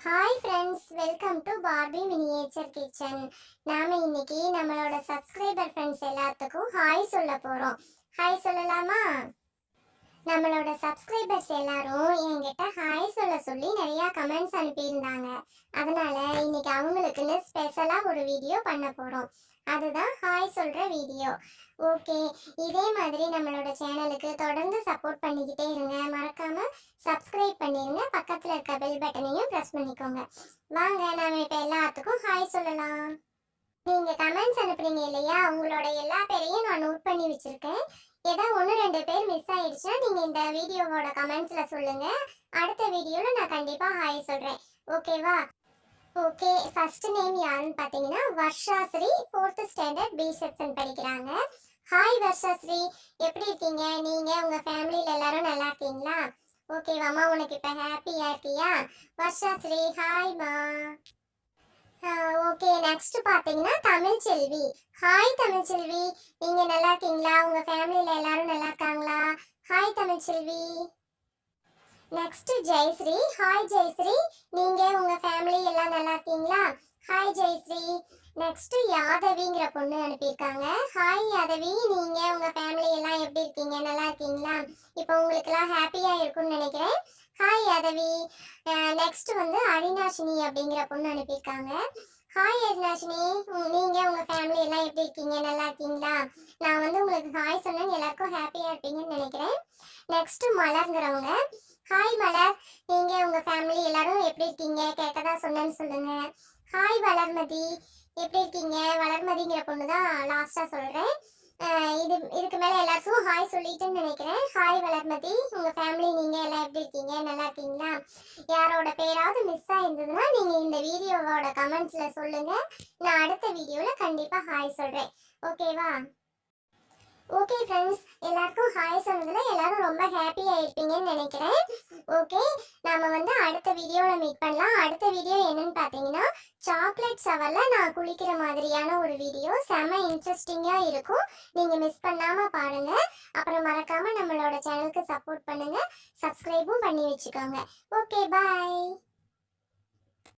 Hi friends, welcome to Barbie miniature kitchen. நாம இன்னைக்கு நம்மளோட சப்ஸ்கிரைபர் ஃப்ரெண்ட்ஸ் எல்லாத்துக்கும் ஹாய் சொல்ல போறோம். ஹாய் சொல்லலாமா? நம்மளோட சப்ஸ்கிரைபர்ஸ் எல்லாரும் என்கிட்ட ஹாய் சொல்ல சொல்லி நிறைய கமெண்ட்ஸ் அனுப்பியிருந்தாங்க. அதனால இன்னைக்கு அவங்களுக்குன்னு ஸ்பெஷலா ஒரு வீடியோ பண்ண போறோம். அதுதான் ஹாய் சொல்ற வீடியோ. ஓகே, இதே மாதிரி நம்மளோட சேனலுக்கு தொடர்ந்து சப்போர்ட் பண்ணிக்கிட்டே இருங்க. மறக்காம சப்ஸ்கிரைப் பண்ணிருங்க. பக்கத்துல இருக்க பெல் பட்டனையும் பிரஸ் பண்ணிக்கோங்க. வாங்க, நாம இப்ப எல்லாத்துக்கும் ஹாய் சொல்லலாம். நீங்க கமெண்ட்ஸ் அனுப்புறீங்க இல்லையா, உங்களோட எல்லா பேரையும் நான் நோட் பண்ணி வச்சிருக்கேன். ஏதாவது ஒன்று ரெண்டு பேர் மிஸ் ஆயிடுச்சுன்னா நீங்க இந்த வீடியோவோட கமெண்ட்ஸ்ல சொல்லுங்க. அடுத்த வீடியோல நான் கண்டிப்பா ஹாய் சொல்றேன். ஓகேவா? ஓகே, ஃபர்ஸ்ட் நேம் யாருன்னு பார்த்தீங்கன்னா வர்ஷாஸ்ரீ, 4th ஸ்டாண்டர்ட் பி செக்ஷன் படிக்கிறாங்க. ஹாய் வர்ஷாஸ்ரீ, எப்படி இருக்கீங்க? நீங்க உங்க ஃபேமிலியில எல்லாரும் நல்லா இருக்கீங்களா? ஓகேவாம்மா, உனக்கு இப்போ ஹாப்பியா இருக்கியா? வர்ஷாஸ்ரீ ஹாய்மா. ஓகே, நெக்ஸ்ட் பார்த்தீங்கன்னா தமிழ் செல்வி. ஹாய் தமிழ் செல்வி, நீங்க நல்லா இருக்கீங்களா? உங்க ஃபேமிலியில எல்லாரும் நல்லா இருக்காங்களா? ஹாய் தமிழ் செல்வி. நெக்ஸ்ட் ஜெயஸ்ரீ. ஹாய் ஜெயஸ்ரீ, நீங்க உங்க ஃபேமிலி எல்லாம் நல்லா இருக்கீங்களா? ஹாய் ஜெயஸ்ரீ. நெக்ஸ்ட் யாதவிங்கிற பொண்ணு அனுப்பியிருக்காங்க. ஹாய் யாதவி, நீங்க உங்க ஃபேமிலி எல்லாம் எப்படி இருக்கீங்க? நல்லா இருக்கீங்களா? இப்போ உங்களுக்கு எல்லாம் ஹாப்பியா இருக்கும்னு நினைக்கிறேன். ஹாய் யாதவி. நெக்ஸ்ட் வந்து அவினாஷினி அப்படிங்கிற பொண்ணு அனுப்பியிருக்காங்க. ஹாய் அவினாஷினி, நீங்க உங்க ஃபேமிலி எல்லாம் எப்படி இருக்கீங்க? நல்லா இருக்கீங்களா? நான் வந்து உங்களுக்கு ஹாய் சொன்னேன், எல்லாருக்கும் ஹாப்பியா இருப்பீங்கன்னு நினைக்கிறேன். நெக்ஸ்ட் மலர்ங்கிறவங்க. ஹாய் மலர், நீங்க உங்க ஃபேமிலி எல்லாரும் எப்படி இருக்கீங்க? கேட்டதா சொன்னேன்னு சொல்லுங்க. ஹாய் வளர்மதி, எப்படி இருக்கீங்க? வளர்மதிங்கிற பொண்ணு தான் லாஸ்டா சொல்றேன். இதுக்கு மேல எல்லாருக்கும் ஹாய் சொல்லிட்டேன்னு நினைக்கிறேன். ஹாய் வளர்மதி, உங்க ஃபேமிலி நீங்க எல்லாம் எப்படி இருக்கீங்க? நல்லா இருக்கீங்களா? யாரோட பேராவது மிஸ் ஆயிருந்ததுன்னா நீங்க இந்த வீடியோவோட கமெண்ட்ஸ்ல சொல்லுங்க. நான் அடுத்த வீடியோல கண்டிப்பா ஹாய் சொல்றேன். ஓகேவா? ஓகே ஃப்ரெண்ட்ஸ், எல்லாருக்கும் ஹாய் சொன்னதுல எல்லாரும் ரொம்ப ஹாப்பியா இருப்பீங்கன்னு நினைக்கிறேன். ஓகே, நாம வந்து அடுத்த வீடியோல மீட் பண்ணலாம். அடுத்த வீடியோ என்னன்னு பார்த்தீங்கன்னா சாக்லேட் ஷவர்ல நான் குளிக்கிற மாதிரியான ஒரு வீடியோ. செம இன்ட்ரெஸ்டிங்கா இருக்கும். நீங்க மிஸ் பண்ணாம பாருங்க. அப்புறம் மறக்காம நம்மளோட சேனலுக்கு சப்போர்ட் பண்ணுங்க. சப்ஸ்கிரைபும் பண்ணி வச்சுக்கோங்க. ஓகே, பாய்.